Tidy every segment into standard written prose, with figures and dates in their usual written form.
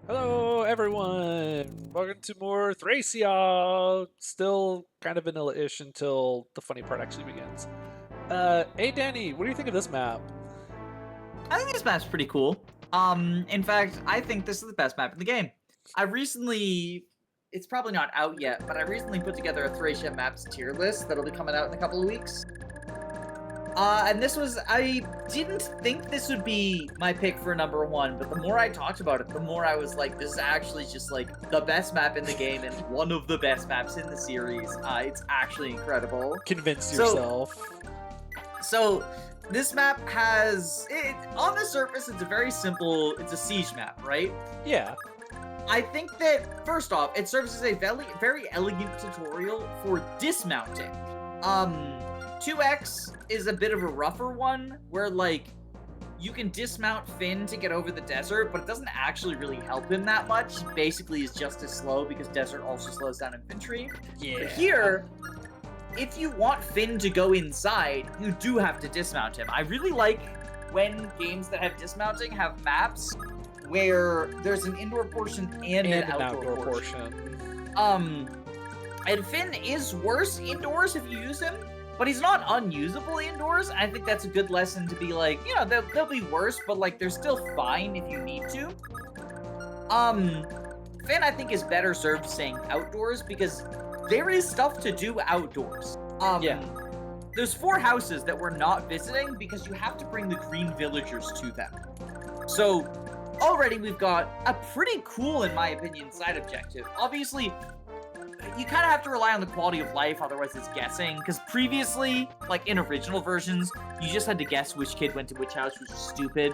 Hello, everyone! Welcome to more Thracia! Still kind of vanilla-ish until the funny part actually begins. Hey Danny, what do you think of this map? I think this map's pretty cool. In fact, I think this is the best map in the game. It's probably not out yet, but I recently put together a Thracia maps tier list that'll be coming out in a couple of weeks. I didn't think this would be my pick for number one, but the more I talked about it, the more I was like, this is actually just like the best map in the game and one of the best maps in the series. It's actually incredible. Convince yourself. So this map has, on the surface, it's a siege map, right? Yeah. I think that, first off, it serves as a very elegant tutorial for dismounting. 2X is a bit of a rougher one, where, like, you can dismount Finn to get over the desert, but it doesn't actually really help him that much. He basically is just as slow, because desert also slows down infantry. Yeah. But here, if you want Finn to go inside, you do have to dismount him. I really like when games that have dismounting have maps where there's an indoor portion and an outdoor portion. And Finn is worse indoors if you use him, but he's not unusable indoors. I think that's a good lesson to be like, you know, they'll be worse, but like they're still fine if you need to. Finn, I think, is better served staying outdoors because there is stuff to do outdoors. Yeah. There's 4 houses that we're not visiting because you have to bring the green villagers to them. So already we've got a pretty cool, in my opinion, side objective. Obviously, you kind of have to rely on the quality of life, otherwise it's guessing. Because previously, like in original versions, you just had to guess which kid went to which house, which was stupid.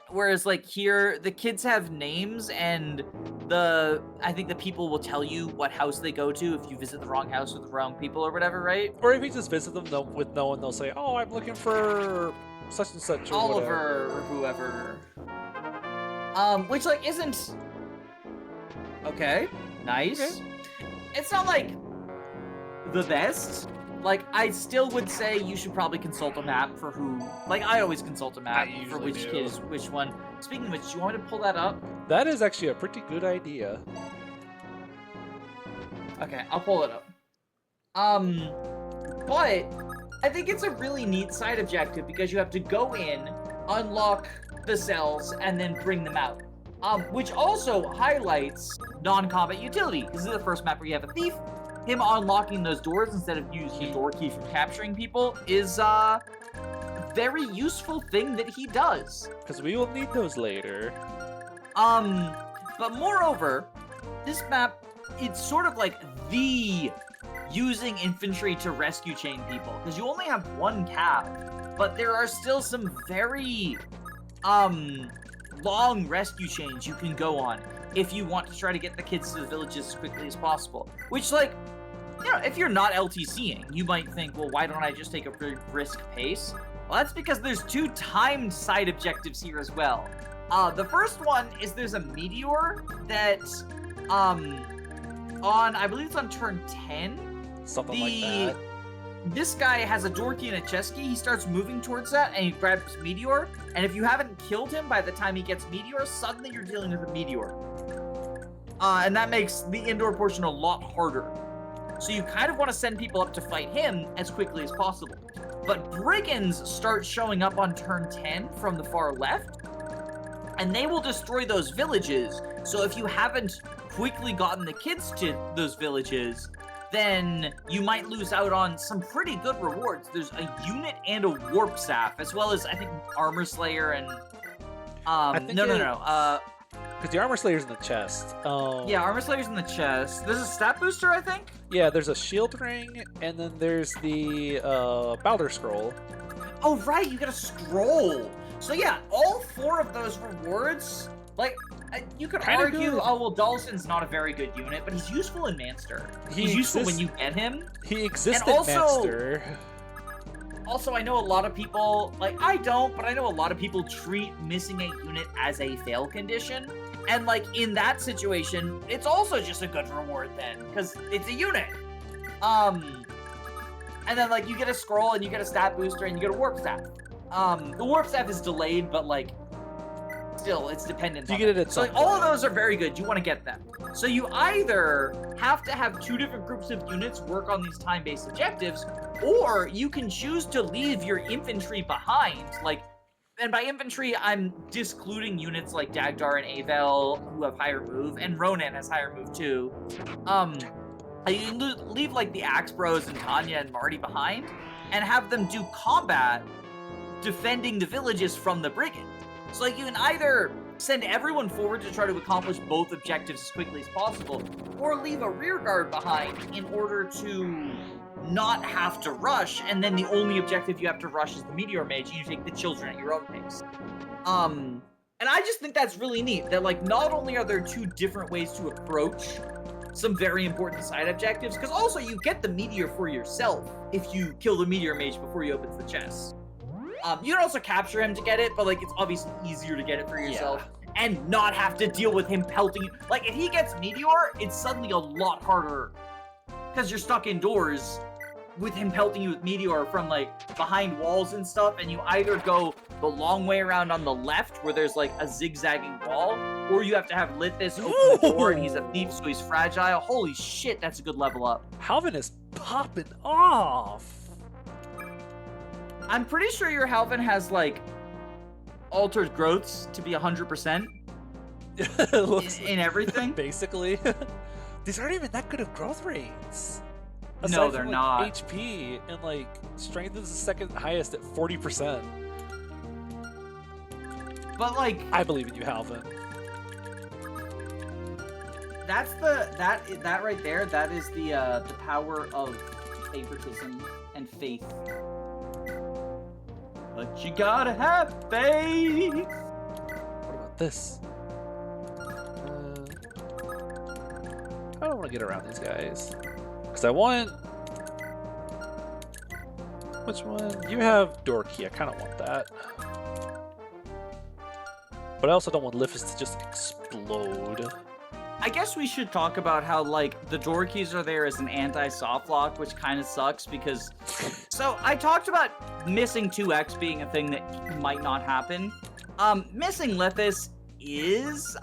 Whereas like here, the kids have names, and I think the people will tell you what house they go to if you visit the wrong house with the wrong people or whatever, right? Or if you just visit them with no one, they'll say, "Oh, I'm looking for such and such or Oliver whatever." or whoever. Which like isn't okay. Nice. Okay. It's not like the best. Like, I still would say you should probably consult a map for who. Like, I always consult a map for which kid is which one. Speaking of which, do you want me to pull that up? That is actually a pretty good idea. Okay, I'll pull it up. But I think it's a really neat side objective because you have to go in, unlock the cells, and then bring them out. Which also highlights non-combat utility. This is the first map where you have a thief. Him unlocking those doors instead of using the door key from capturing people is a very useful thing that he does. Because we will need those later. But moreover, this map, it's sort of like the using infantry to rescue chain people. Because you only have 1 cap, but there are still some very, long rescue chains you can go on if you want to try to get the kids to the villages as quickly as possible. Which, like, you know, if you're not LTCing, you might think, well, why don't I just take a very brisk pace? Well, that's because there's 2 timed side objectives here as well. The first one is there's a meteor that, I believe it's on turn 10. Something like that. This guy has a door key and a chest key. He starts moving towards that, and he grabs Meteor. And if you haven't killed him by the time he gets Meteor, suddenly you're dealing with a Meteor. And that makes the indoor portion a lot harder. So you kind of want to send people up to fight him as quickly as possible. But Brigands start showing up on turn 10 from the far left, and they will destroy those villages. So if you haven't quickly gotten the kids to those villages, then you might lose out on some pretty good rewards. There's a unit and a warp staff, as well as, I think, Armor Slayer and... Because the Armor Slayer's in the chest. Yeah, Armor Slayer's in the chest. There's a stat booster, I think? Yeah, there's a shield ring, and then there's the Balder Scroll. Oh, right, you get a scroll. So yeah, all 4 of those rewards, like, you could Kinda argue, good. oh, well, Dawson's not a very good unit, but he's useful in Manster. He's useful when you get him. He exists And in also- Manster. Also, I know a lot of people, like, I don't, but I know a lot of people treat missing a unit as a fail condition. And, like, in that situation, it's also just a good reward then, because it's a unit. And then, like, you get a scroll, and you get a stat booster, and you get a warp staff. The warp staff is delayed, but, like, still, it's dependent You on get it that. at So some like, all of point. those are very good. You want to get them. So you either have to have 2 different groups of units work on these time-based objectives, or you can choose to leave your infantry behind. Like, and by infantry, I'm discluding units like Dagdar and Avel who have higher move, and Ronan has higher move too. You can leave like the Axe Bros and Tanya and Marty behind, and have them do combat defending the villages from the brigand. So like you can either send everyone forward to try to accomplish both objectives as quickly as possible, or leave a rear guard behind in order to not have to rush, and then the only objective you have to rush is the Meteor Mage, and you take the children at your own pace. And I just think that's really neat, that like not only are there 2 different ways to approach some very important side objectives, because also you get the Meteor for yourself if you kill the Meteor Mage before he opens the chest. You can also capture him to get it, but like it's obviously easier to get it for yourself and not have to deal with him pelting you. Like if he gets Meteor, it's suddenly a lot harder because you're stuck indoors with him pelting you with Meteor from like behind walls and stuff, and you either go the long way around on the left where there's like a zigzagging wall, or you have to have Lithis open the door, and he's a thief, so he's fragile. Holy shit, that's a good level up. Halvin is popping off. I'm pretty sure your Halvin has like altered growths to be 100% in everything. Basically. These aren't even that good of growth rates. Aside No, they're from, like, not. HP and like strength is the second highest at 40%. But like I believe in you, Halvin. that's that right there. That is the power of favoritism and faith. But you gotta have faith. What about this? I don't want to get around these guys. Because I want... Which one? You have Dorky. I kind of want that. But I also don't want Lithis to just explode. I guess we should talk about how, like, the Dorkies are there as an anti-soft lock, which kind of sucks because... So, I talked about missing 2x being a thing that might not happen. Missing Lithis is,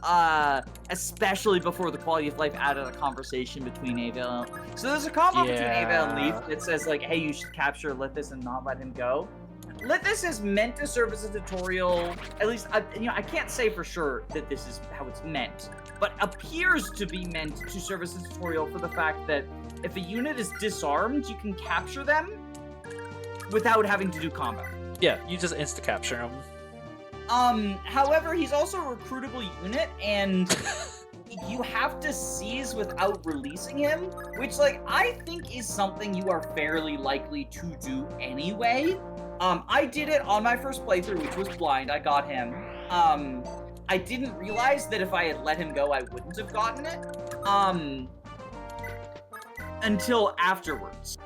especially before the quality of life added a conversation between Ava. So there's a combo between Ava and Leaf that says, like, hey, you should capture Lithis and not let him go. Lithis is meant to serve as a tutorial, at least, I can't say for sure that this is how it's meant, but appears to be meant to serve as a tutorial for the fact that if a unit is disarmed, you can capture them without having to do combat. Yeah, you just insta-capture him. However, he's also a recruitable unit, and you have to seize without releasing him, which, like, I think is something you are fairly likely to do anyway. I did it on my first playthrough, which was blind. I got him. I didn't realize that if I had let him go, I wouldn't have gotten it. Until afterwards.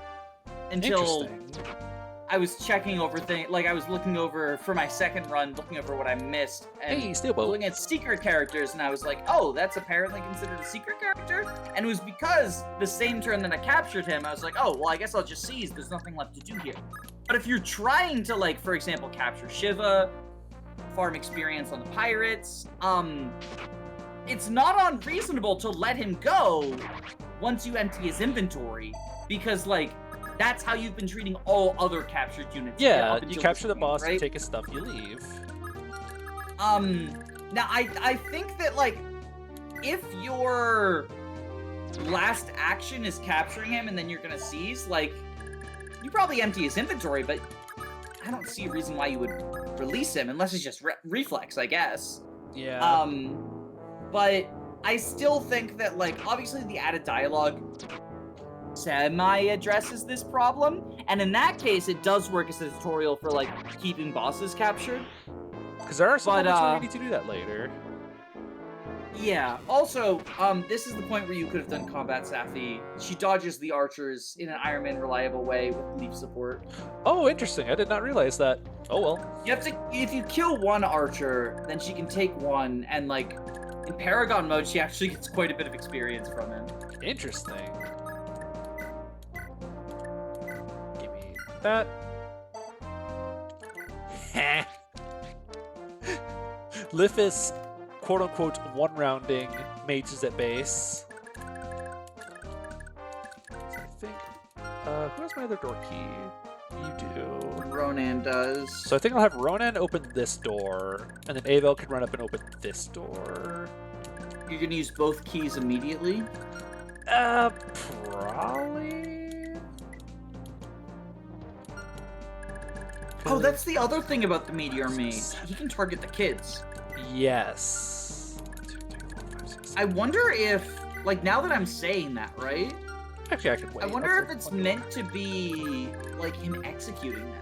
Until I was checking over things, like I was looking over, for my second run, looking over what I missed, and looking at secret characters, and I was like, oh, that's apparently considered a secret character? And it was because the same turn that I captured him, I was like, oh, well, I guess I'll just seize, there's nothing left to do here. But if you're trying to, like, for example, capture Shiva, farm experience on the pirates, it's not unreasonable to let him go once you empty his inventory, because, like, that's how you've been treating all other captured units. Yeah, you capture the boss, right? you take his stuff, you leave. Now I think that, like, if your last action is capturing him and then you're gonna seize, like, you probably empty his inventory, but I don't see a reason why you would release him unless it's just reflex, I guess. Yeah. But I still think that, like, obviously the added dialogue semi-addresses this problem, and in that case it does work as a tutorial for, like, keeping bosses captured. Because there are some moments where you need to do that later. Yeah, also, this is the point where you could have done combat Safi. She dodges the archers in an Iron Man reliable way with leaf support. Oh, interesting. I did not realize that. Oh well. You have to, if you kill one archer, then she can take one, and, like, in Paragon mode, she actually gets quite a bit of experience from him. Interesting. Give me that. Lithis, quote-unquote, one-rounding mages at base. So I think... who has my other door key? You do. Ronan does. So I think I'll have Ronan open this door, and then Avel can run up and open this door. You're gonna use both keys immediately? Probably. Oh, that's the other thing about the Meteor Mage. He can target the kids. Yes. 1, 2, 3, 4, 5, 6, 7. I wonder if, like, now that I'm saying that, right? Actually, I could wait. I wonder if it's meant to be, like, him executing them.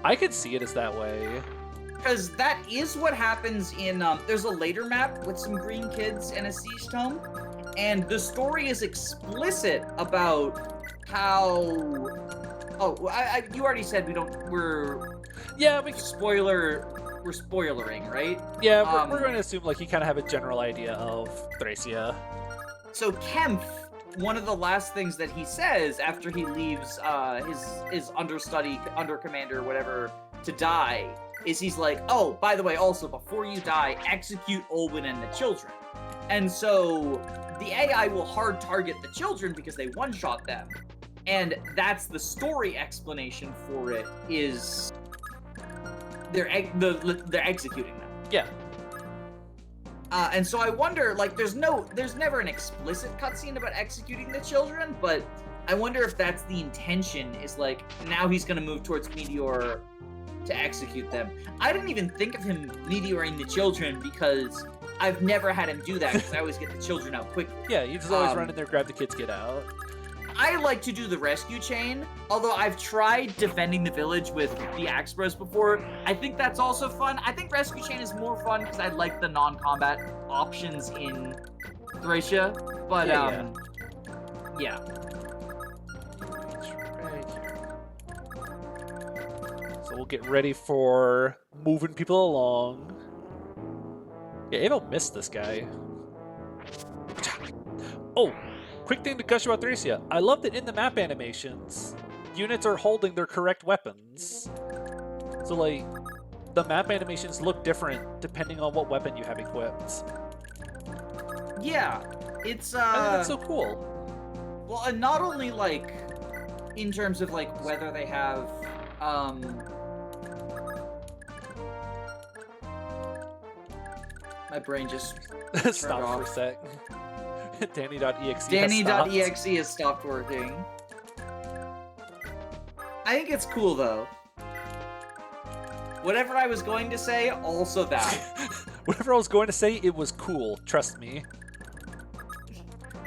I could see it as that way. Because that is what happens in, there's a later map with some green kids and a siege tome, and the story is explicit about how... Oh, you already said we're spoilering, right? Yeah, we're going to assume, like, you kind of have a general idea of Thracia. So Kempf, one of the last things that he says after he leaves his understudy, under commander, whatever, to die, is he's like, oh, by the way, also, before you die, execute Olwyn and the children. And so the AI will hard target the children because they one-shot them. And that's the story explanation for it, is they're executing them. Yeah. And so I wonder, like, there's never an explicit cutscene about executing the children, but I wonder if that's the intention, is like, now he's gonna move towards Meteor to execute them. I didn't even think of him meteoring the children because I've never had him do that, because I always get the children out quickly. Yeah, you just always run in there, grab the kids, get out. I like to do the rescue chain, although I've tried defending the village with the Axe Bros before. I think that's also fun. I think rescue chain is more fun because I like the non-combat options in Thracia, but yeah. So we'll get ready for moving people along. Yeah, Abel missed this guy. Oh! Quick thing to gush about Thracia. I love that in the map animations, units are holding their correct weapons. So, like, the map animations look different depending on what weapon you have equipped. Yeah, it's I think that's so cool. Well, and not only, like, in terms of, like, whether they have, my brain just Stop for a sec. Danny.exe Danny.exe has stopped working. I think it's cool, though. Whatever I was going to say, also that. Whatever I was going to say, it was cool. Trust me.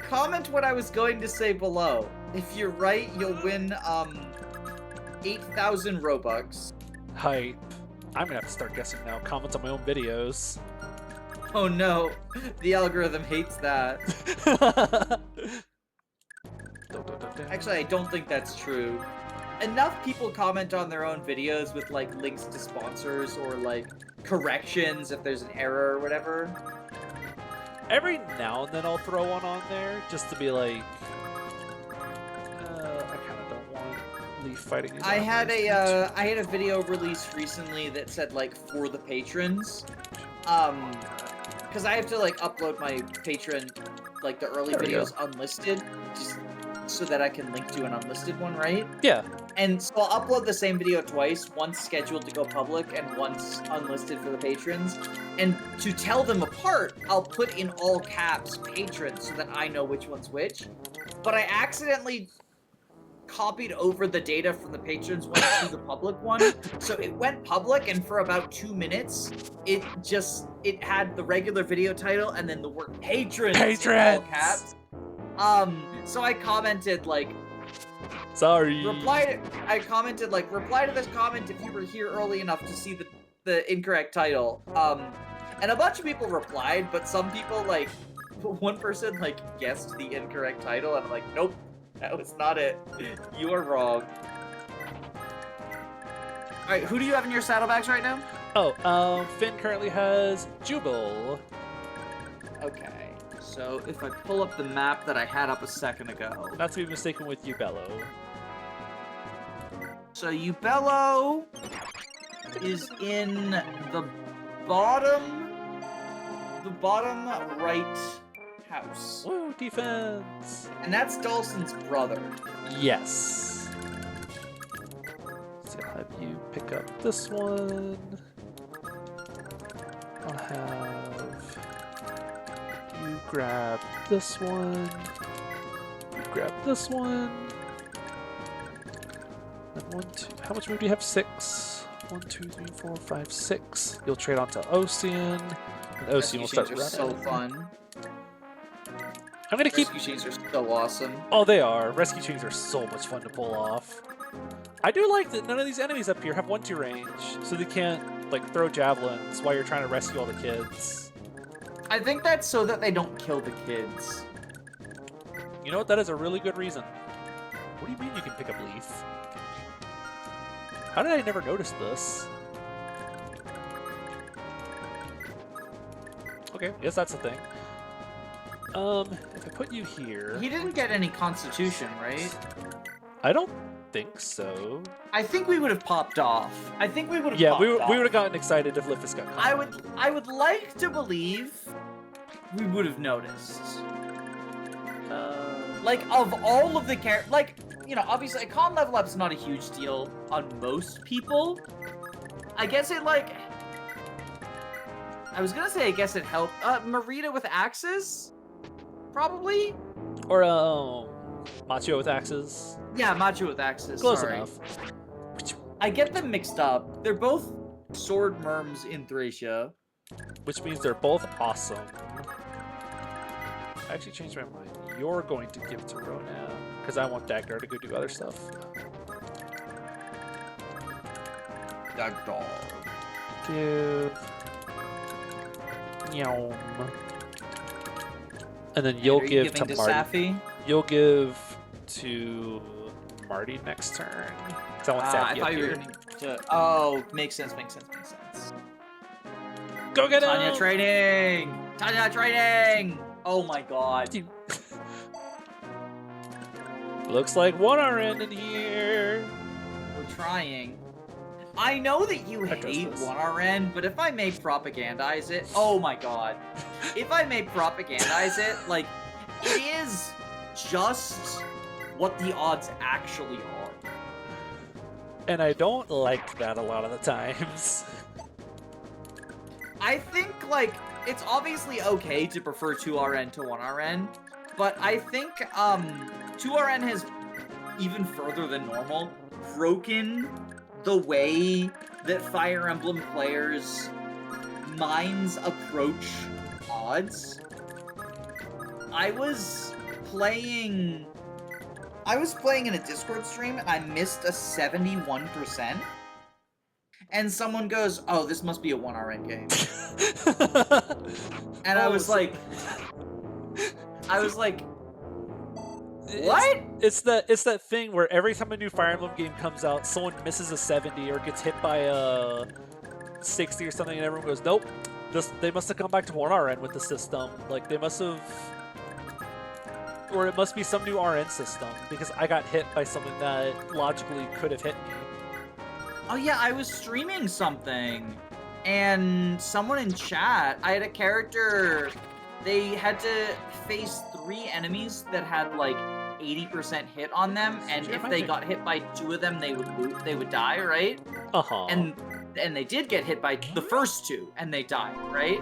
Comment what I was going to say below. If you're right, you'll win, 8,000 Robux. Hype. I'm gonna have to start guessing now. Comments on my own videos. Oh no, the algorithm hates that. Actually, I don't think that's true. Enough people comment on their own videos with, like, links to sponsors or, like, corrections if there's an error or whatever. Every now and then I'll throw one on there just to be like, I kind of don't want Leaf fighting. I had a video released recently that said, like, for the patrons. Because I have to, like, upload my patron, like, the early videos unlisted, just so that I can link to an unlisted one, right? Yeah. And so I'll upload the same video twice, once scheduled to go public and once unlisted for the patrons. And to tell them apart, I'll put in all caps patrons so that I know which one's which. But I accidentally copied over the data from the patrons one to the public one. So it went public, and for about 2 minutes, it had the regular video title and then the word patrons in all caps. So I commented, like, sorry. I commented, like, reply to this comment if you were here early enough to see the incorrect title. And a bunch of people replied, but some people, like, one person, like, guessed the incorrect title, and I'm like, nope, that was not it. You are wrong. Alright, who do you have in your saddlebags right now? Oh, Finn currently has Jubal. Okay. So, if I pull up the map that I had up a second ago... Not to be mistaken with Ubello. So, Ubello is in the bottom the bottom right house. Woo, defense! And that's Dawson's brother. Yes. So I'll have you pick up this one. I'll have you grab this one. You grab this one. And 1, 2. How much room do you have? 6. 1, 2, 3, 4, 5, 6. You'll trade onto Ocean. And Ocean will start running. So fun. I'm gonna keep. Rescue chains are so awesome. Oh, they are. Rescue chains are so much fun to pull off. I do like that none of these enemies up here have 1-2 range, so they can't like throw javelins while you're trying to rescue all the kids. I think that's so that they don't kill the kids. You know what? That is a really good reason. What do you mean you can pick up Leaf? How did I never notice this? Okay, yes, that's the thing. If I put you here... He didn't get any constitution, right? I don't think so. I think we would have popped off. I think we would have Yeah, popped we off. would have gotten excited if Liffus got caught. I would like to believe we would have noticed. Like, of all of the characters... Like, you know, obviously, a con level up's not a huge deal on most people. I guess it, like... I was gonna say, I guess it helped. Marita with axes? Probably? Or, Macho with axes. Yeah, Macho with axes. Close sorry. enough. I get them mixed up. They're both sword merms in Thracia. Which means they're both awesome. I actually changed my mind. You're going to give it to Ronan, because I want Dagnar to go do other stuff. Dagnar. Give... Yum. And then you'll give to Marty. Safi? You'll give to Marty next turn. Because I want Safi I thought you were here. going to... Oh, makes sense. Go get him! Tanya training! Tanya training! Oh my god. Dude. Looks like one RN in here. We're trying. I know that you hate 1RN, but if I may propagandize it, oh my god. If I may propagandize it, like, it is just what the odds actually are. And I don't like that a lot of the times. I think, like, it's obviously okay to prefer 2RN to 1RN, but I think, 2RN has, even further than normal, broken the way that Fire Emblem players' minds approach odds. I was playing in a Discord stream and I missed a 71%. And someone goes, "Oh, this must be a 1RN game." And I was like, what? It's that thing where every time a new Fire Emblem game comes out, someone misses a 70 or gets hit by a 60 or something, and everyone goes, "Nope, they must have come back to 1RN with the system. Like they must have, or it must be some new RN system because I got hit by something that logically could have hit me." Oh yeah, I was streaming something, and someone in chat, I had a character, they had to face 3 enemies that had like 80% hit on them, and if they got hit by 2 of them, they would die, right? Uh-huh. And they did get hit by the first 2, and they died, right?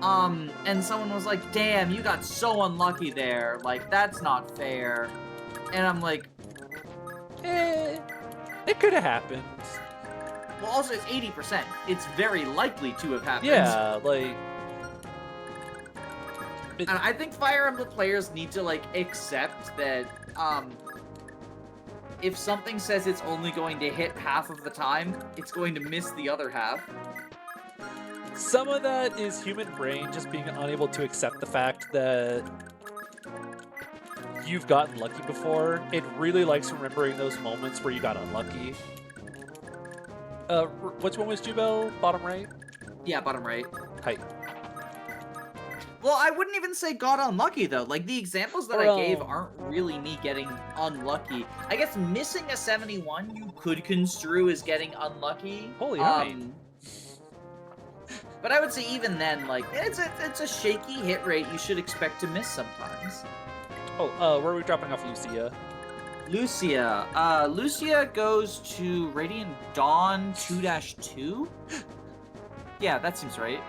And someone was like, "Damn, you got so unlucky there. Like, that's not fair." And I'm like, it could have happened. well, also, it's 80%. It's very likely to have happened. Yeah, like... And I think Fire Emblem players need to, like, accept that, if something says it's only going to hit half of the time, it's going to miss the other half. Some of that is human brain just being unable to accept the fact that you've gotten lucky before. It really likes remembering those moments where you got unlucky. Which one was Jubel? Bottom right? Yeah, bottom right. Height. Well, I wouldn't even say got unlucky, though. Like, the examples that I gave aren't really me getting unlucky. I guess missing a 71 you could construe as getting unlucky. Holy hell. But I would say even then, like, it's a shaky hit rate you should expect to miss sometimes. Oh, where are we dropping off Lucia? Lucia goes to Radiant Dawn 2-2? Yeah, that seems right.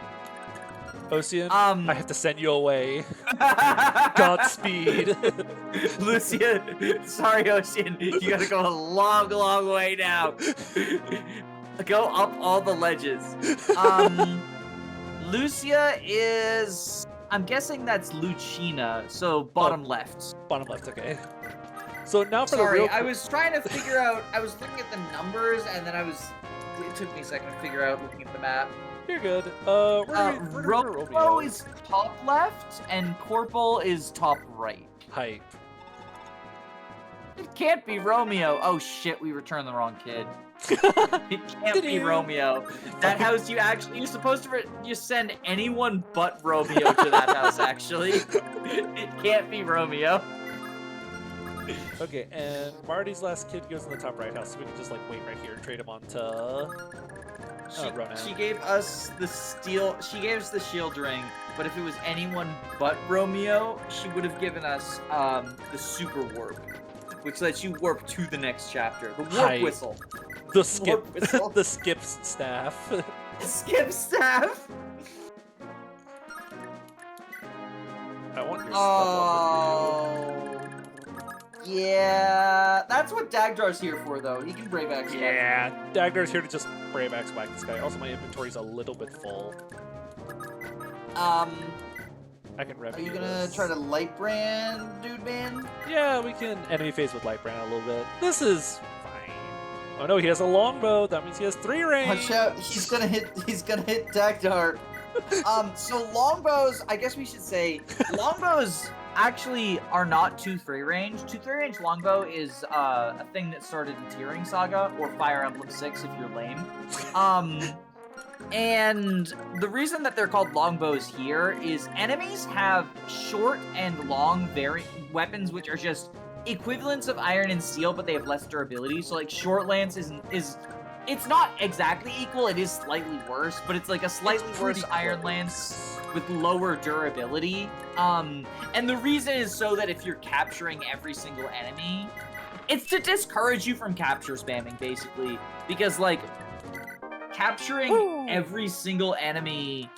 Ocean, I have to send you away. Godspeed. Lucia, sorry, Ocean, you gotta go a long, long way now. Go up all the ledges. Lucia is, I'm guessing that's Lucina, so bottom left. Bottom left, okay. So now for Sorry, the real... I was trying to figure out, I was looking at the numbers, and then it took me a second to figure out looking at the map. You're good. Romeo is top left, and Corporal is top right. Hype. It can't be Romeo. Oh shit, we returned the wrong kid. It can't be Romeo. That house, you're supposed to you send anyone but Romeo to that house, actually. It can't be Romeo. Okay, and Marty's last kid goes in the top right house, so we can just like wait right here and trade him on to Ronan. She gave us the shield ring, but if it was anyone but Romeo, she would have given us the super warp, which lets you warp to the next chapter. The warp whistle. The skip whistle. The skip staff. The skip staff. I want your stuff. Yeah, that's what Dagdrar's here for, though. He can Brave Axe. Yeah, Dagdrar's here to just Brave Axe whack this guy. Also, my inventory's a little bit full. I can Are you gonna try to light brand, dude, man? Yeah, we can enemy phase with light brand a little bit. This is fine. Oh no, he has a longbow. That means he has 3 range. Watch out! He's gonna hit Dagdar. So longbows, I guess we should say, longbows actually are not 2-3 range. 2-3 range longbow is a thing that started in Tearing Saga or Fire Emblem 6 if you're lame. And the reason that they're called longbows here is enemies have short and long weapons which are just equivalents of iron and steel, but they have less durability. So like short lance is it's not exactly equal, it is slightly worse, but it's like a slightly worse iron lance with lower durability. And the reason is so that if you're capturing every single enemy, it's to discourage you from capture spamming, basically. Because, like, capturing every single enemy...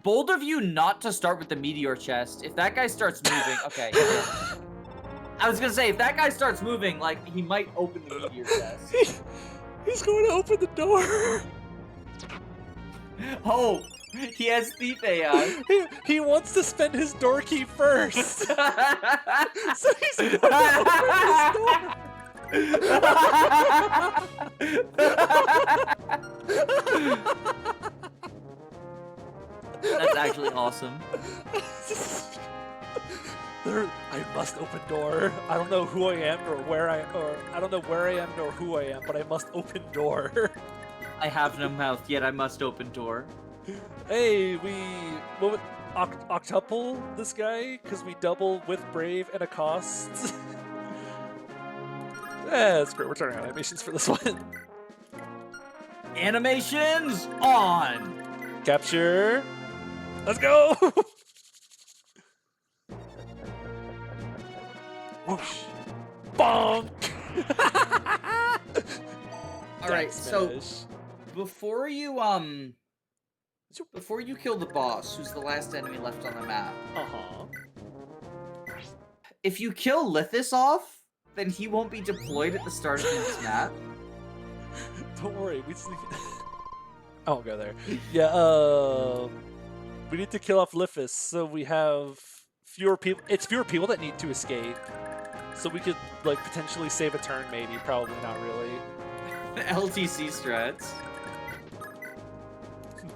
Bold of you not to start with the meteor chest. If that guy starts moving... Okay. I was gonna say, if that guy starts moving, like, he might open the meteor chest. He's going to open the door! Oh! He has thief AI. He wants to spend his door key first. So he's going to open his door. That's actually awesome. I must open door. I don't know who I am or I don't know where I am nor who I am, but I must open door. I have no mouth, yet I must open door. Hey, octuple this guy because we double with brave and a cost. Yeah, that's great. We're turning on animations for this one. Animations on. Capture. Let's go. Whoosh. Bonk. All right, so before you kill the boss, who's the last enemy left on the map, if you kill Lithis off, then he won't be deployed at the start of this map. Don't worry, I won't go there. Yeah, we need to kill off Lithis, so we have fewer people. It's fewer people that need to escape, so we could like potentially save a turn, maybe. Probably not really. LTC strats.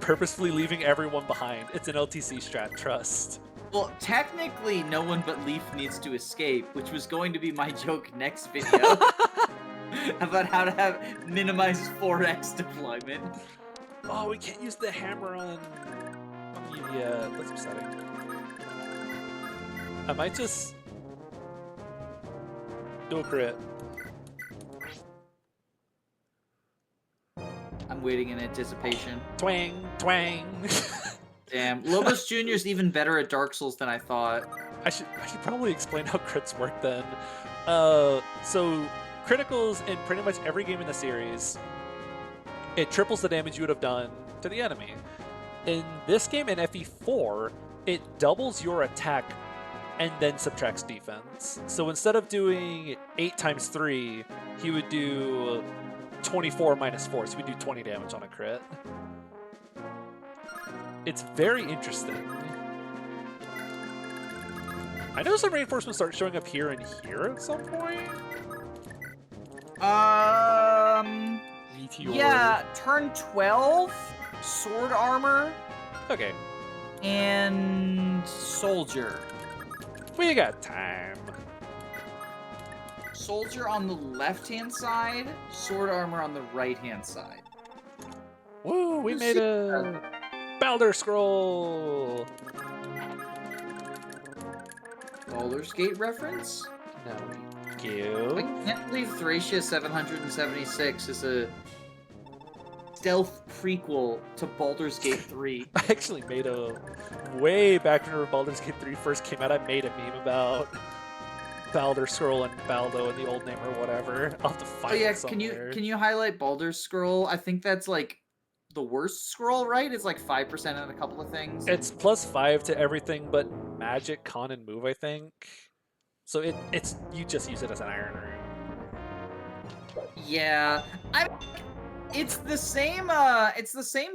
Purposefully leaving everyone behind. It's an LTC strat, trust. Well, technically, no one but Leaf needs to escape, which was going to be my joke next video. About how to minimize 4x deployment. Oh, we can't use the hammer on the, that's upsetting. I might just do a crit. I'm waiting in anticipation. Twang, twang. Damn, Lobos Jr. is even better at Dark Souls than I thought. I should probably explain how crits work then. So criticals in pretty much every game in the series, it triples the damage you would have done to the enemy. In this game, in FE4, it doubles your attack and then subtracts defense. So instead of doing 8 times 3, he would do 24 minus 4, so we do 20 damage on a crit. It's very interesting. I know some reinforcements start showing up here and here at some point. Meteor. Yeah, turn 12, sword armor, Okay, and soldier. we got time. Soldier on the left-hand side, sword armor on the right-hand side. Woo, we made a Baldur Scroll. Baldur's Gate reference? No, thank I you. can't believe Thracia 776 is a stealth prequel to Baldur's Gate 3. I actually made a way back whenever Baldur's Gate 3 first came out. I made a meme about Baldur Scroll and Baldo and the old name or whatever. I'll have to find Oh yeah, it somewhere. can you highlight Baldur's Scroll? I think that's like the worst scroll, right? It's like 5% on a couple of things. It's +5 to everything but magic, con, and move, I think. So it's you just use it as an iron rune. Yeah, it's the same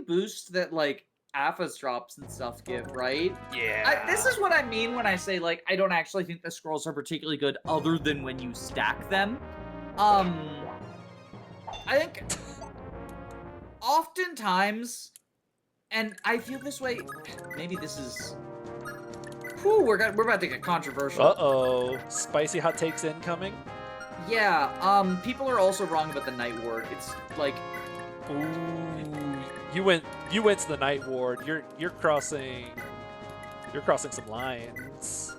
boost that like Alpha's drops and stuff give, right? Yeah. This is what I mean when I say like I don't actually think the scrolls are particularly good other than when you stack them. I think oftentimes, and I feel this way, maybe this is we're about to get controversial. Uh-oh. Spicy hot takes incoming. Yeah, people are also wrong about the Night Ward. It's like, Ooh. You went to the Night Ward. You're crossing some lines.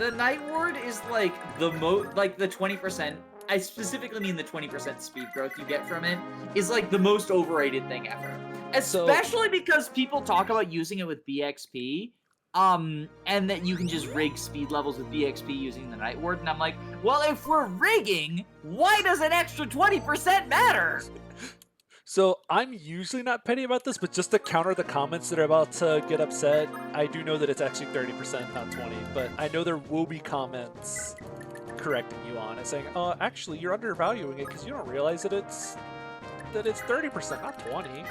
the Night Ward is like the the 20%. I specifically mean the 20% speed growth you get from it is like the most overrated thing ever. Especially because people talk about using it with BXP, and that you can just rig speed levels with BXP using the Night Ward, and I'm like, well, if we're rigging, why does an extra 20% matter? So I'm usually not petty about this, but just to counter the comments that are about to get upset, I do know that it's actually 30%, not 20. But I know there will be comments correcting you on it, saying, actually, you're undervaluing it because you don't realize that it's 30%, not 20.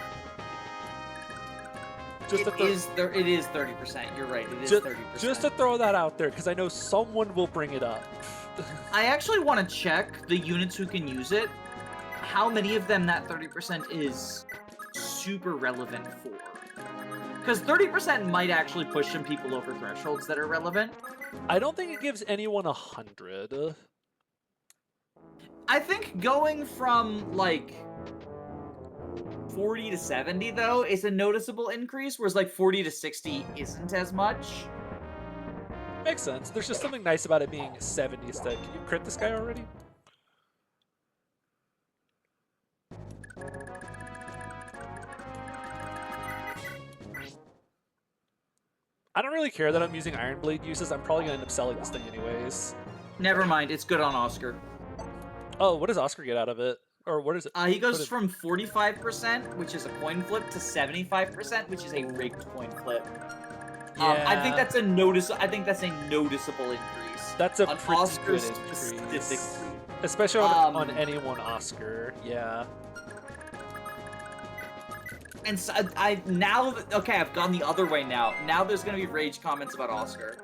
It is 30%. You're right. It is 30%. Just to throw that out there, because I know someone will bring it up. I actually want to check the units who can use it. How many of them that 30% is super relevant for? Because 30% might actually push some people over thresholds that are relevant. I don't think it gives anyone 100. I think going from like 40 to 70 though is a noticeable increase, whereas like 40 to 60 isn't as much. Makes sense. There's just something nice about it being 70 instead. Can you crit this guy already? I don't really care that I'm using Iron Blade uses. I'm probably going to end up selling this thing anyways. Never mind, it's good on Oscar. Oh, what does Oscar get out of it? Or what is it? He goes from 45%, which is a coin flip, to 75%, which is a rigged coin flip. Yeah. I think that's a noticeable increase. That's a on pretty Oscar's good increase. specifically. Especially on any one Oscar, yeah. And so I've gone the other way now. Now there's gonna be rage comments about Oscar.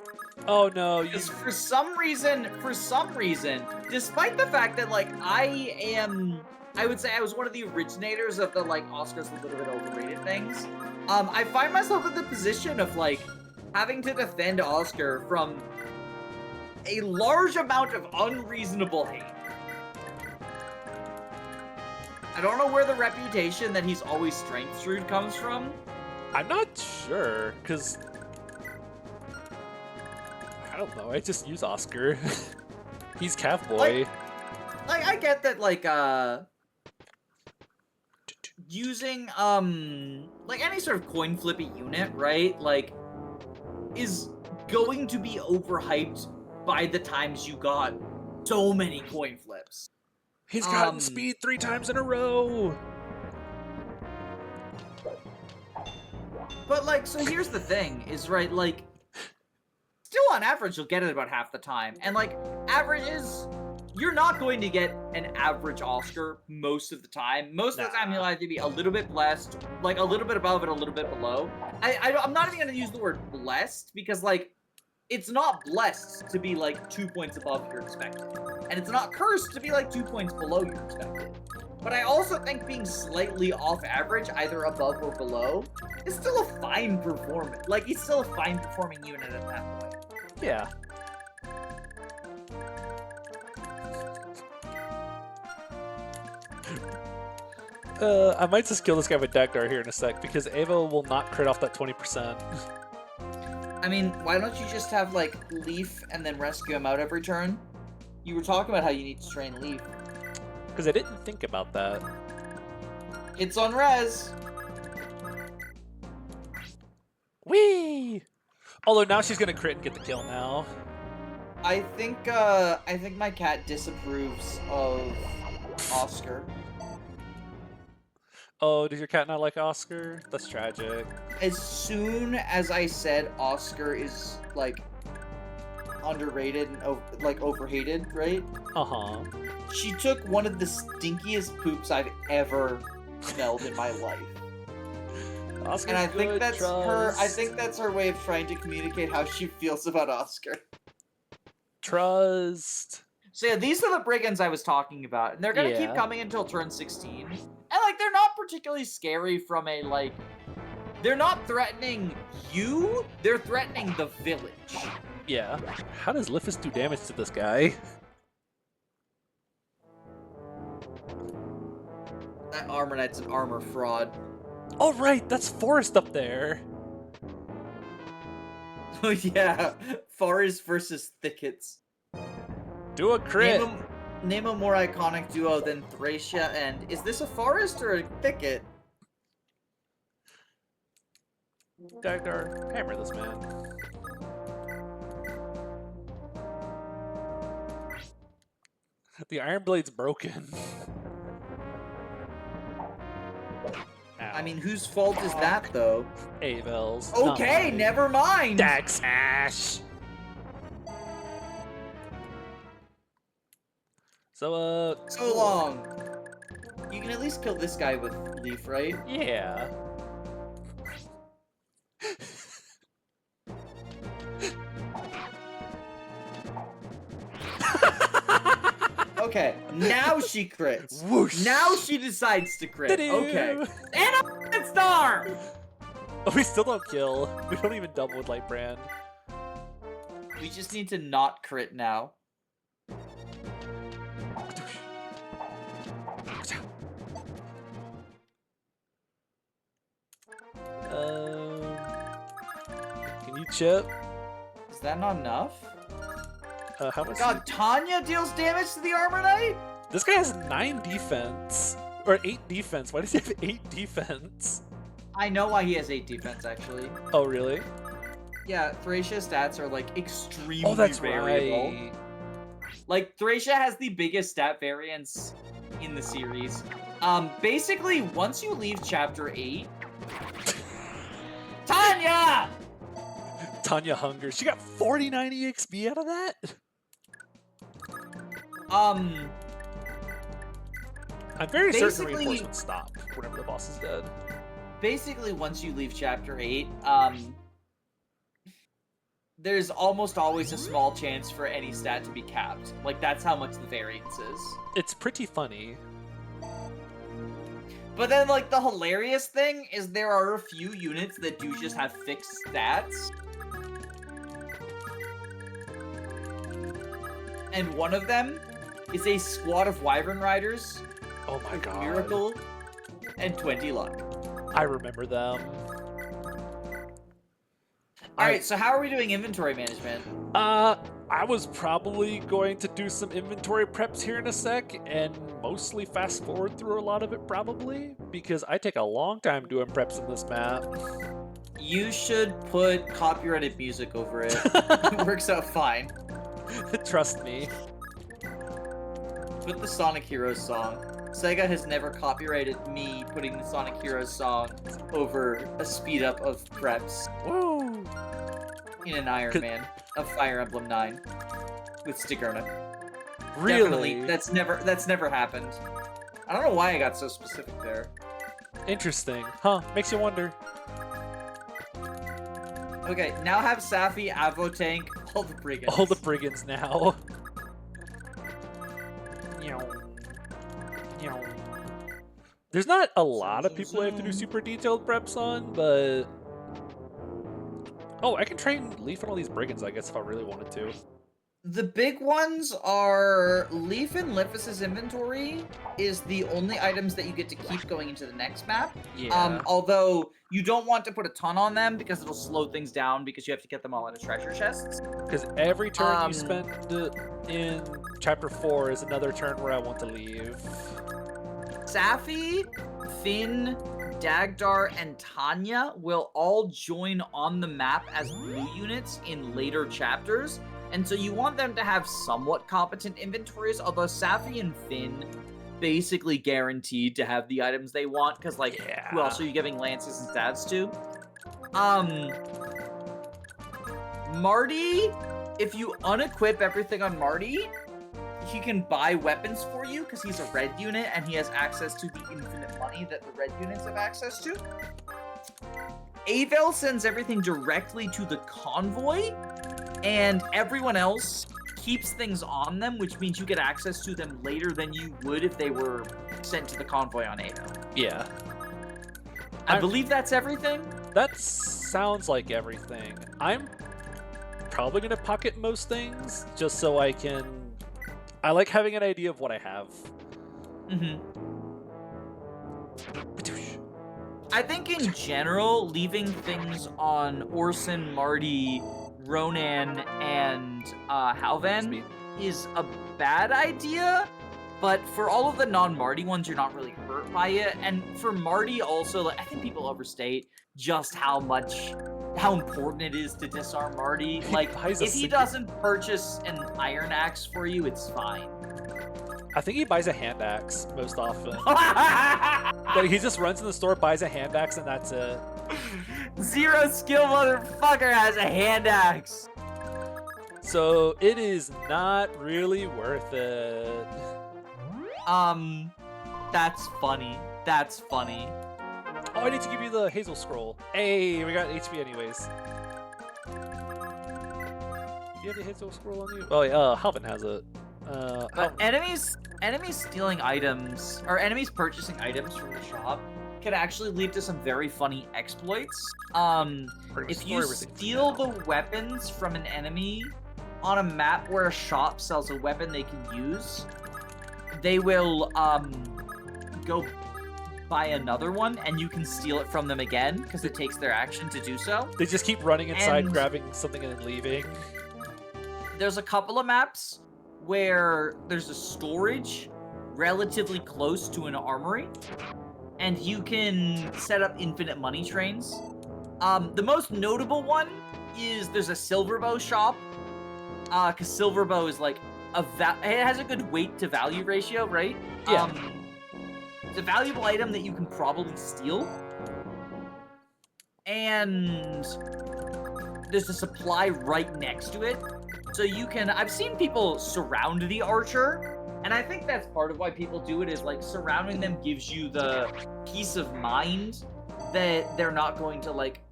Oh no, Because for some reason, despite the fact that like I would say I was one of the originators of the like Oscar's a little bit overrated things. I find myself in the position of like having to defend Oscar from a large amount of unreasonable hate. I don't know where the reputation that he's always strength shrewd comes from. I'm not sure, because I don't know, I just use Oscar. He's Cav Boy. Like I get that like using like any sort of coin flippy unit, right? Like is going to be overhyped by the times you got so many coin flips. He's gotten speed 3 times in a row. But like, so here's the thing, is right, like, still on average you'll get it about half the time, and like, averages, you're not going to get an average Oscar most of the time. Most of the time you'll either be a little bit blessed, like a little bit above and a little bit below. I'm not even gonna use the word blessed, because like, it's not blessed to be like 2 points above your expected, and it's not cursed to be like 2 points below your expected. But I also think being slightly off average, either above or below, is still a fine performance. Like, it's still a fine performing unit at that point. Yeah. I might just kill this guy with Dagdar here in a sec, because Ava will not crit off that 20%. I mean, why don't you just have, like, Leaf and then rescue him out every turn? You were talking about how you need to train Leaf. Because I didn't think about that. It's on res. Whee! Although now she's gonna crit and get the kill now. I think my cat disapproves of Oscar. Oh, does your cat not like Oscar? That's tragic. As soon as I said Oscar is, like, underrated and overhated, right? Uh-huh. She took one of the stinkiest poops I've ever smelled in my life. Oscar's and I think good, that's trust. her. I think that's her way of trying to communicate how she feels about Oscar. Trust. So yeah, these are the brigands I was talking about, and they're gonna keep coming until turn 16. And like, they're not particularly scary from a like. They're not threatening you. They're threatening the village. Yeah. How does Liphus do damage to this guy? That Armor Knight's an armor fraud. Oh right, that's Forest up there. Oh yeah, Forest versus Thickets. Do a crit. Name a more iconic duo than Thracia and... Is this a forest or a thicket? Dagdar, hammer this man. The Iron Blade's broken. I mean, whose fault is that, though? Avel's. Okay, never mind! Dag smash! So, So long. You can at least kill this guy with Leaf, right? Yeah. Okay, now she crits. Whoosh. Now she decides to crit. Ta-doo. Okay. And a star! Oh, we still don't kill. We don't even double with Lightbrand. We just need to not crit now. Can you chip? Is that not enough? How much? God, Tanya deals damage to the Armor Knight? This guy has 9 defense. Or 8 defense. Why does he have 8 defense? I know why he has 8 defense, actually. Oh, really? Yeah, Thracia's stats are, like, extremely variable. Right. Like, Thracia has the biggest stat variance in the series. Basically, once you leave Chapter 8... Tanya! Tanya Hunger. She got 49 EXP out of that? I'm very certain reinforcements stop whenever the boss is dead. Basically, once you leave Chapter 8, there's almost always a small chance for any stat to be capped. Like, that's how much the variance is. It's pretty funny. But then, like, the hilarious thing is there are a few units that do just have fixed stats. And one of them is a squad of Wyvern Riders. Oh my god. Miracle and 20 luck. I remember them. Alright, so how are we doing inventory management? I was probably going to do some inventory preps here in a sec and mostly fast forward through a lot of it probably because I take a long time doing preps in this map. You should put copyrighted music over it. It works out fine. Trust me. Put the Sonic Heroes song. Sega has never copyrighted me putting the Sonic Heroes song over a speed up of preps. Woo! In an Iron Man of Fire Emblem 9 with Stigurna. Really? Definitely, that's never happened. I don't know why I got so specific there. Interesting. Huh, makes you wonder. Okay, now have Safi, Avo Tank, all the brigands. All the brigands now. There's not a lot of people I have to do super detailed preps on, but... Oh, I can train Leaf and all these brigands, I guess, if I really wanted to. The big ones are Leaf and Lifus's inventory is the only items that you get to keep going into the next map. Yeah. Although you don't want to put a ton on them because it'll slow things down because you have to get them all into treasure chests. Because every turn you spend in Chapter 4 is another turn where I want to leave. Safi, Finn, Dagdar, and Tanya will all join on the map as blue units in later chapters. And so you want them to have somewhat competent inventories, although Safi and Finn basically guaranteed to have the items they want, because, like, who else are you giving lances and stats to? Marty, if you unequip everything on Marty, he can buy weapons for you, because he's a red unit, and he has access to the infinite money that the red units have access to. Avel sends everything directly to the convoy, and everyone else keeps things on them, which means you get access to them later than you would if they were sent to the convoy on Avel. Yeah. I believe that's everything. That sounds like everything. I'm probably going to pocket most things, just so I can... I like having an idea of what I have. Mm-hmm. I think in general, leaving things on Orson, Marty, Ronan, and Halvan is a bad idea, but for all of the non-Marty ones, you're not really hurt by it. And for Marty also, like, I think people overstate just how important it is to disarm Marty. Like, if he doesn't purchase an iron axe for you, it's fine. I think he buys a hand axe most often. Like, he just runs in the store, buys a hand axe, and that's it. Zero skill motherfucker has a hand axe. So it is not really worth it. That's funny. That's funny. Oh, I need to give you the Hazel Scroll. Hey, we got HP anyways. Do you have the Hazel Scroll on you? Oh yeah, Halvin has it. But enemies stealing items, or enemies purchasing items from the shop could actually lead to some very funny exploits. If you steal the weapons from an enemy on a map where a shop sells a weapon they can use, they will go buy another one, and you can steal it from them again because it takes their action to do so. They just keep running inside, grabbing something, and then leaving. There's a couple of maps where there's a storage relatively close to an armory, and you can set up infinite money trains. The most notable one is there's a Silverbow shop, because Silverbow is like it has a good weight to value ratio, right? Yeah. It's a valuable item that you can probably steal, and there's a supply right next to it. So you can, I've seen people surround the archer, and I think that's part of why people do it, is like surrounding them gives you the peace of mind that they're not going to like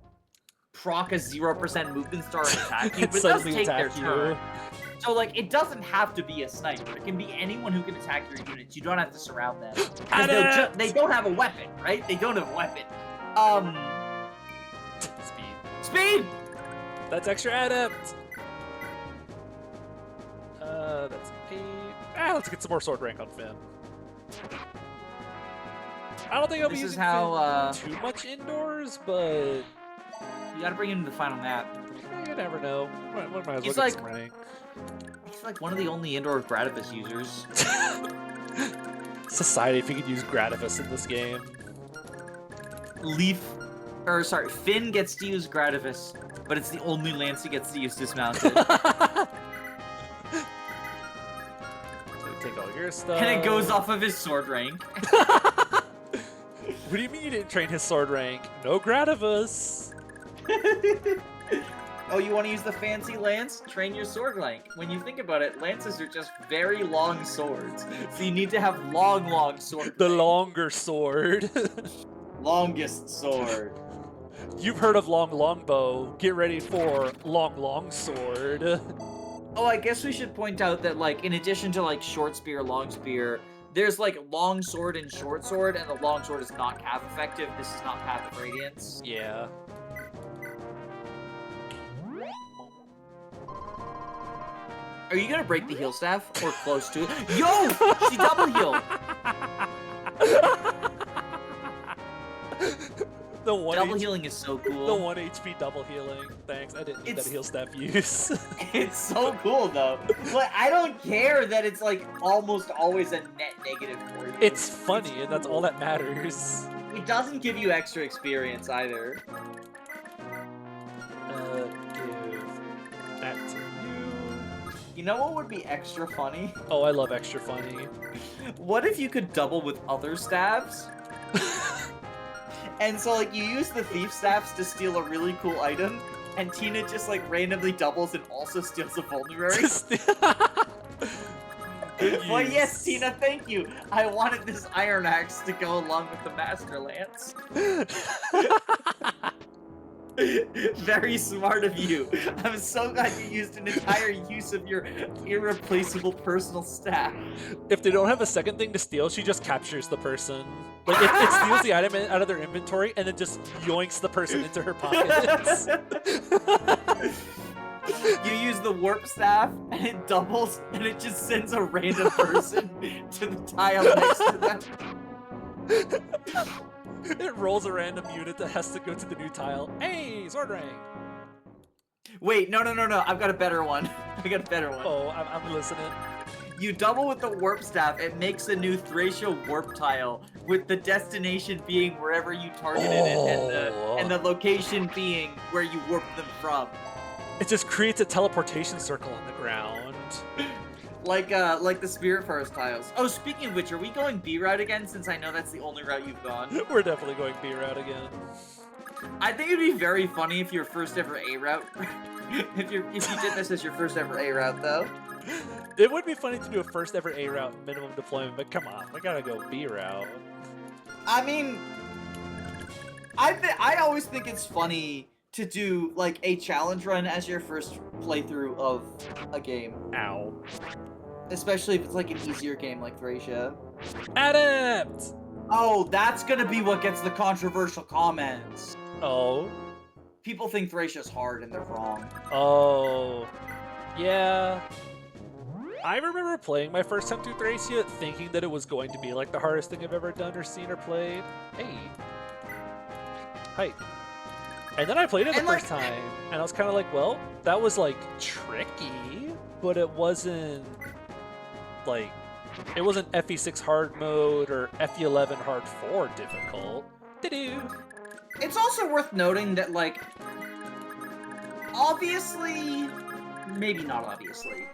proc a 0% movement star and attack you, but it does take their turn. So like, it doesn't have to be a sniper. It can be anyone who can attack your units. You don't have to surround them. They don't have a weapon, right? They don't have a weapon. Speed! That's extra adept! That's 8. Let's get some more sword rank on Finn. I don't think I'll be using Finn too much indoors, but... You gotta bring him to the final map. Yeah, You never know. Might as well He's get like- some rank. He's like one of the only indoor Grativus users. Society, if you could use Grativus in this game. Finn gets to use Grativus, but it's the only lance he gets to use dismounted. So take all your stuff. And it goes off of his sword rank. What do you mean you didn't train his sword rank? No Grativus. Oh, you want to use the fancy lance? Train your sword rank. When you think about it, lances are just very long swords. So you need to have long sword The rank. longer sword. Longest sword. You've heard of longbow. Get ready for long sword. Oh, I guess we should point out that, like, in addition to, like, short spear, long spear, there's, like, long sword and short sword, and the long sword is not cav effective. This is not Path of Radiance. Yeah. Are you gonna break the heal staff? Or close to it? Yo! She double healed! The one Double healing is so cool. The 1 HP double healing. Thanks, I didn't need that heal staff use. It's so cool, though. But I don't care that it's, like, almost always a net negative for you. It's funny, and that's all that matters. It doesn't give you extra experience, either. Give that to you. You know what would be extra funny? Oh, I love extra funny. What if you could double with other staves? And so, like, you use the thief staffs to steal a really cool item, and Tina just, like, randomly doubles and also steals a vulnerary. Well, yes, Tina, thank you. I wanted this iron axe to go along with the master lance. Very smart of you. I'm so glad you used an entire use of your irreplaceable personal staff. If they don't have a second thing to steal, she just captures the person. Like, it steals the item out of their inventory and then just yoinks the person into her pockets. You use the warp staff, and it doubles, and it just sends a random person to the tile next to them. It rolls a random unit that has to go to the new tile. Hey, sword rank! Wait, no. I've got a better one. Oh, I'm listening. You double with the warp staff, it makes a new Thracia warp tile, with the destination being wherever you targeted it, and the location being where you warp them from. It just creates a teleportation circle on the ground. Like the Spirit Forest tiles. Oh, speaking of which, are we going B route again, since I know that's the only route you've gone? We're definitely going B route again. I think it'd be very funny if your first ever A route, if you did this as your first ever A route, though. It would be funny to do a first ever A route minimum deployment, but come on, we gotta go B route. I mean, I always think it's funny to do, like, a challenge run as your first playthrough of a game. Ow. Especially if it's, like, an easier game like Thracia. Adept! Oh, that's gonna be what gets the controversial comments. Oh. People think Thracia's hard and they're wrong. Oh. Yeah. I remember playing my first time through Thracia thinking that it was going to be like the hardest thing I've ever done or seen or played. Hey. Hi. And then I played it the first time, and I was kind of like, well, that was, like, tricky, but it wasn't, like, it wasn't FE6 hard mode or FE11 hard 4 difficult. Doo-doo. It's also worth noting that, like, obviously, maybe not obviously,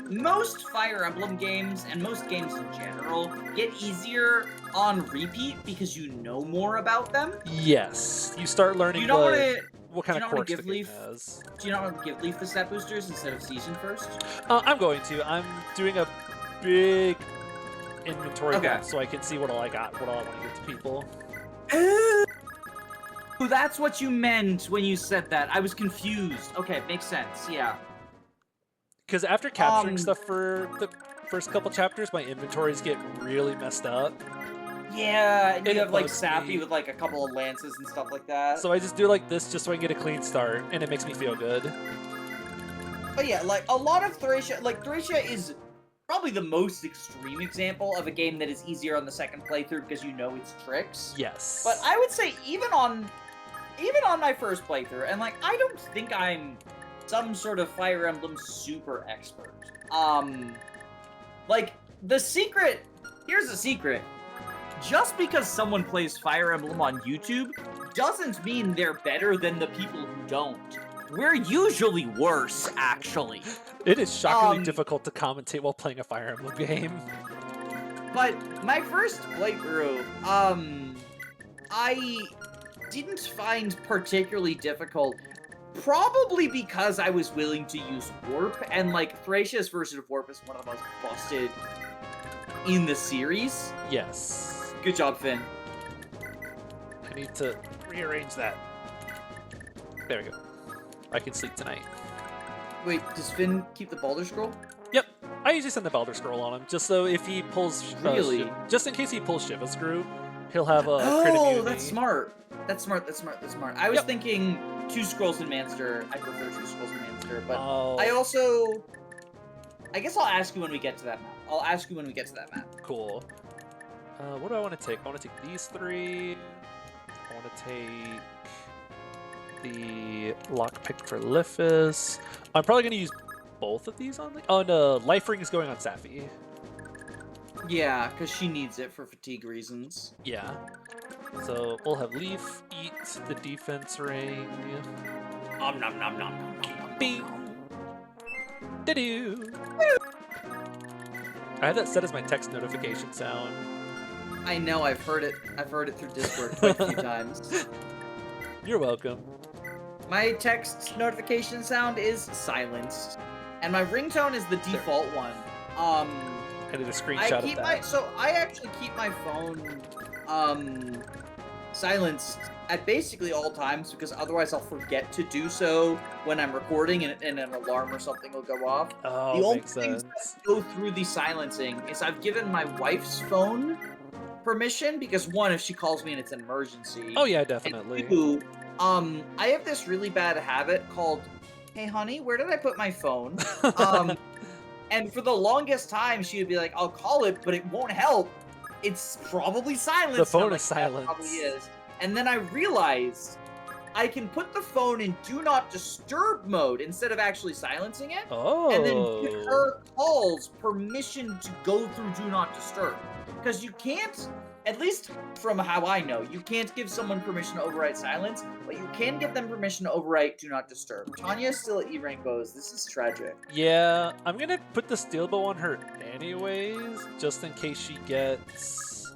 most Fire Emblem games, and most games in general, get easier on repeat because you know more about them. Yes. You start learning what kind of quirks the game has. Do you not want to give Leaf the stat boosters instead of Season first? I'm going to. I'm doing a big inventory dump so I can see what all I got, what all I want to give to people. Oh, that's what you meant when you said that. I was confused. Okay, makes sense. Yeah. Because after capturing stuff for the first couple chapters, my inventories get really messed up. Yeah, and you have, like, Sappy with, like, a couple of lances and stuff like that. So I just do like this just so I can get a clean start, and it makes me feel good. But yeah, like, a lot of Thracia, like, Thracia is probably the most extreme example of a game that is easier on the second playthrough because you know its tricks. Yes. But I would say even on my first playthrough, and, like, I don't think I'm some sort of Fire Emblem super expert. Like, the secret... Here's the secret. Just because someone plays Fire Emblem on YouTube doesn't mean they're better than the people who don't. We're usually worse, actually. It is shockingly difficult to commentate while playing a Fire Emblem game. But my first playthrough, I didn't find particularly difficult. Probably because I was willing to use Warp, and like Thracia's version of Warp is one of the most busted in the series. Yes. Good job, Finn. I need to rearrange that. There we go. I can sleep tonight. Wait, does Finn keep the Baldur Scroll? Yep. I usually send the Baldur Scroll on him, just so if he pulls... Really? just in case he pulls Shiva Screw, he'll have a crit immunity. Oh, that's smart. That's smart. I was thinking 2 scrolls in Manster. I prefer 2 scrolls in Manster, but I also... I guess I'll ask you when we get to that map. Cool. What do I want to take? I want to take these 3. I want to take the lockpick for Lifis. I'm probably going to use both of these on the... Oh, no. Life Ring is going on Safi. Yeah, because she needs it for fatigue reasons. Yeah. So we'll have Leaf eat the defense ring. Nom nom nom nom nom nom. Bing! Doo-doo! I have that set as my text notification sound. I know, I've heard it. I've heard it through Discord quite a few times. You're welcome. My text notification sound is silenced, and my ringtone is the default one. I did a screenshot of that. So I actually keep my phone silenced at basically all times, because otherwise I'll forget to do so when I'm recording and an alarm or something will go off. Oh, the only makes things sense. that go through the silencing is I've given my wife's phone permission, because 1, if she calls me and it's an emergency. Oh yeah, definitely. And 2, I have this really bad habit called, hey honey, where did I put my phone? And for the longest time, she would be like, I'll call it, but it won't help. It's probably silenced. The phone is is silenced. It probably is. And then I realized I can put the phone in Do Not Disturb mode instead of actually silencing it. Oh. And then give her calls permission to go through Do Not Disturb. Because you can't, at least from how I know, you can't give someone permission to override silence, but you can give them permission to override Do Not Disturb. Tanya is still at E rank bows. This is tragic. Yeah, I'm gonna put the steel bow on her anyways, just in case she gets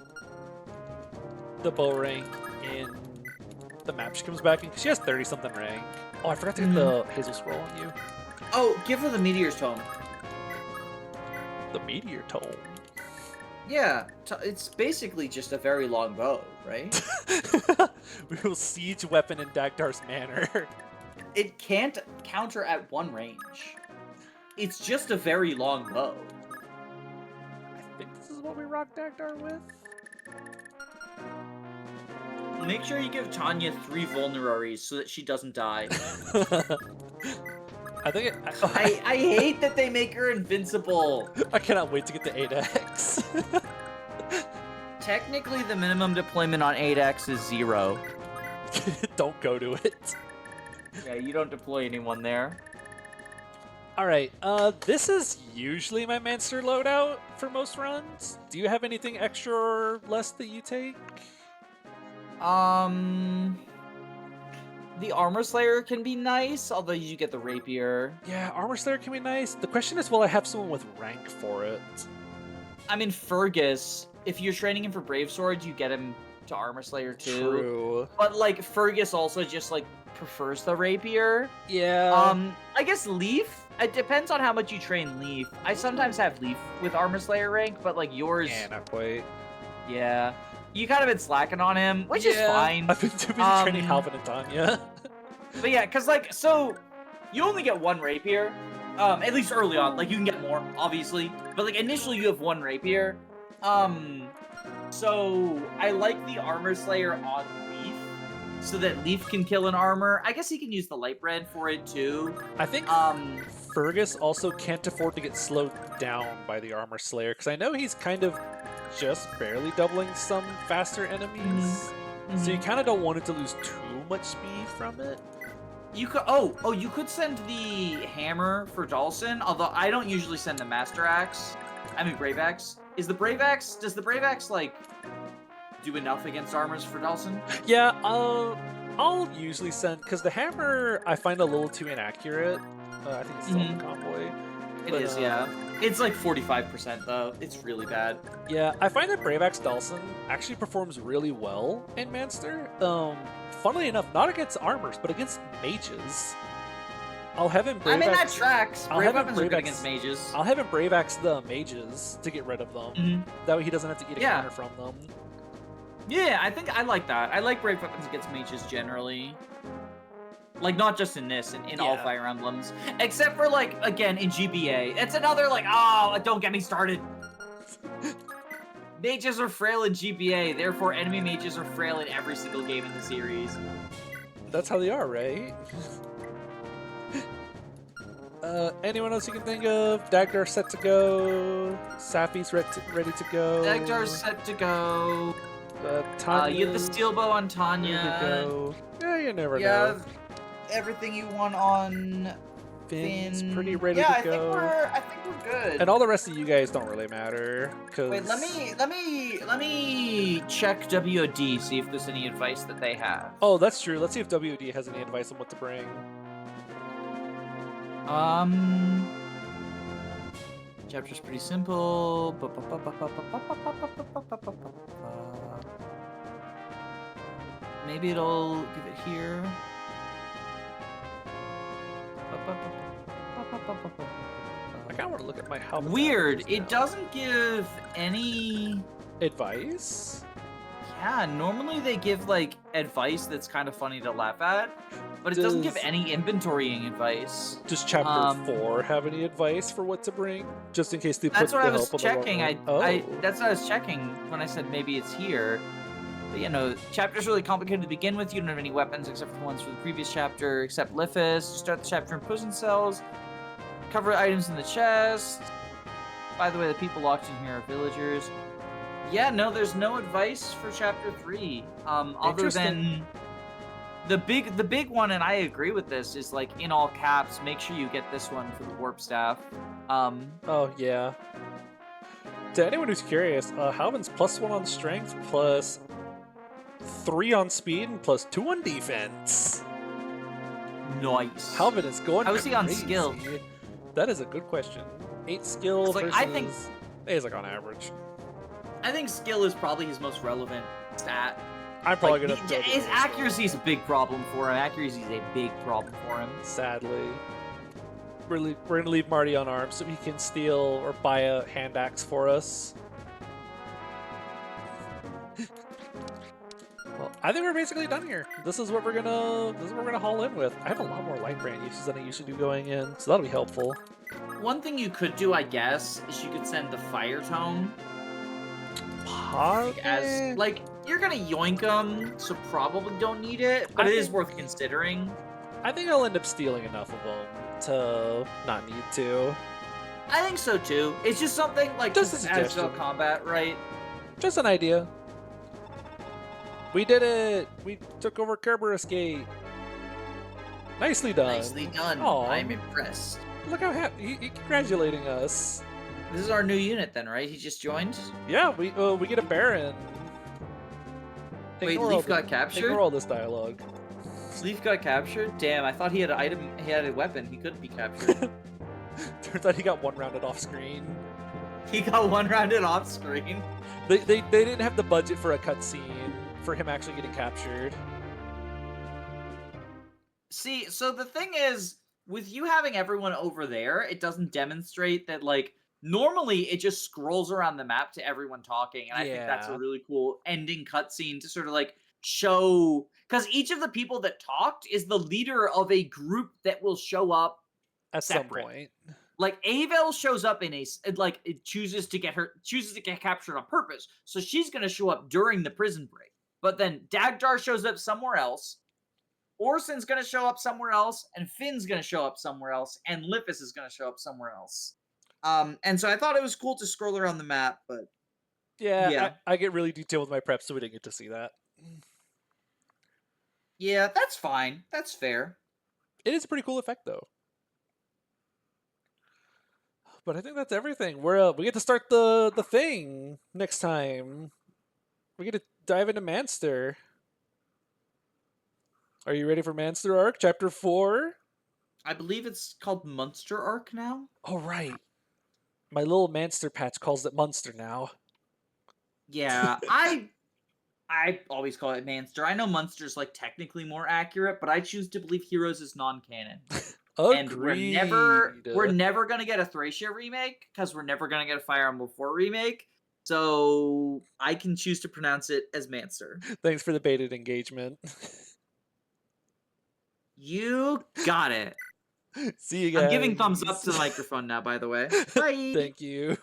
the bow rank in the map she comes back in, because she has 30-something rank. Oh, I forgot to get the Hazel Scroll on you. Oh, give her the Meteor's Tome. The Meteor Tome. Yeah, it's basically just a very long bow, right? We will siege weapon in Dagdar's manor. It can't counter at 1 range. It's just a very long bow. I think this is what we rock Dagdar with. Make sure you give Tanya 3 vulneraries so that she doesn't die. I think I hate that they make her invincible. I cannot wait to get the 8x. Technically, the minimum deployment on 8x is 0. Don't go to it. Yeah, you don't deploy anyone there. Alright, this is usually my Manster loadout for most runs. Do you have anything extra or less that you take? The Armor Slayer can be nice, although you get the Rapier. Yeah, Armor Slayer can be nice. The question is, will I have someone with rank for it? I mean, Fergus, if you're training him for Brave Sword, you get him to Armor Slayer too. True. But, like, Fergus also just, like, prefers the Rapier. Yeah. I guess Leaf, it depends on how much you train Leaf. I sometimes have Leaf with Armor Slayer rank, but, like, yours... Yeah, not quite. Yeah. You kind of been slacking on him, which is fine. I've been too busy training Halvin and Tanya. But yeah, because, like, so, you only get 1 Rapier, at least early on. Like, you can get more, obviously, but, like, initially you have 1 Rapier. So, I like the Armor Slayer on Leaf, so that Leaf can kill an armor. I guess he can use the Light Brand for it, too. I think Fergus also can't afford to get slowed down by the Armor Slayer, because I know he's kind of just barely doubling some faster enemies. So you kind of don't want it to lose too much speed from it. You could you could send the hammer for Dawson, although I don't usually send the master axe. I mean Brave Axe. Does the Brave Axe like do enough against armors for Dawson? Yeah, I'll usually send, because the hammer I find a little too inaccurate. I think it's still in the convoy. It is, yeah. It's like 45% though. It's really bad. Yeah, I find that Brave Axe Dawson actually performs really well in Manster. Funnily enough, not against armors, but against mages. I'll have him Brave that Axe. tracks. I'll Brave have him weapons are Brave good Axe- against mages. I'll have him Brave Axe the mages to get rid of them. That way he doesn't have to eat a counter from them. Yeah, I think I like that. I like brave weapons against mages generally. Like, not just in this, in all Fire Emblems. Except for, like, again, in GBA. It's another, like, oh, don't get me started. Mages are frail in GBA, therefore enemy mages are frail in every single game in the series. That's how they are, right? Anyone else you can think of? Dagdar set to go. Safi's ready to go. Dagdar's set to go. Tanya. You have the steel bow on Tanya. Go. Yeah, you never know. Everything you want on Finn's Finn. pretty ready to go. I think we're good. And all the rest of you guys don't really matter. Cause... Wait, let me check WOD, see if there's any advice that they have. Oh, that's true. Let's see if WOD has any advice on what to bring. Chapter's pretty simple. Maybe it'll give it here. I kind of want to look at my house. Weird. It doesn't give any advice. Yeah, normally they give like advice that's kind of funny to laugh at, but it doesn't give any inventorying advice. Does chapter 4 have any advice for what to bring, just in case they put That's what the I was help of checking. the That's what I was checking when I said maybe it's here. But, you know, chapter's really complicated to begin with. You don't have any weapons except for the ones from the previous chapter, except Lithus. You start the chapter in prison cells. Cover items in the chest. By the way, the people locked in here are villagers. Yeah, no, there's no advice for chapter 3. Other than the big one, and I agree with this, is like in all caps, make sure you get this one for the warp staff. Oh yeah. To anyone who's curious, Halvin's +1 on strength, +3 on speed, and +2 on defense. Nice. Halvin is going. How is he on crazy. skill? That is a good question. 8 skill like, versus. I think he's like on average. I think skill is probably his most relevant stat. I'm probably like, gonna. His accuracy is a big problem for him. Accuracy is a big problem for him. Sadly, we're gonna leave Marty unarmed so he can steal or buy a hand axe for us. Well, I think we're basically done here. This is what we're gonna haul in with. I have a lot more light brand uses than I usually do going in, so that'll be helpful. One thing you could do, I guess, is you could send the fire tome. As like you're gonna yoink them, so probably don't need it, but it is worth considering. I think I'll end up stealing enough of them to not need to. I think so too. It's just something like just a as suggestion. combat, right? Just an idea. We did it! We took over Kerberos Gate. Nicely done. Nicely done. Aww. I'm impressed. Look how happy he's congratulating us. This is our new unit then, right? He just joined? Yeah, we get a Baron. Wait, Leaf got captured? Ignore all this dialogue. Leaf got captured? Damn, I thought he had an item, he had a weapon. He couldn't be captured. Turns out he got one-rounded off screen. He got one-rounded off screen? They didn't have the budget for a cutscene for him actually getting captured. See, so the thing is, with you having everyone over there, it doesn't demonstrate that, like, normally it just scrolls around the map to everyone talking, and I think that's a really cool ending cutscene to sort of, like, show... Because each of the people that talked is the leader of a group that will show up at separate. Some point. Like, Avel shows up in a... Like, it chooses to get captured on purpose, so she's going to show up during the prison break. But then Dagdar shows up somewhere else, Orson's going to show up somewhere else, and Finn's going to show up somewhere else, and Lippis is going to show up somewhere else. And so I thought it was cool to scroll around the map, but... Yeah. I get really detailed with my prep, so we didn't get to see that. Yeah, that's fine. That's fair. It is a pretty cool effect, though. But I think that's everything. We get to start the thing next time. We get to dive into Manster. Are you ready for Manster Arc, Chapter 4? I believe it's called Munster Arc now. Oh, right. My little Manster patch calls it Munster now. Yeah, I always call it Manster. I know Munster's like technically more accurate, but I choose to believe Heroes is non-canon. And we're never gonna get a Thracia remake because we're never gonna get a Fire Emblem 4 remake. So I can choose to pronounce it as Manster. Thanks for the baited engagement. You got it. See you guys. I'm giving thumbs up to the microphone now, by the way. Bye. Thank you.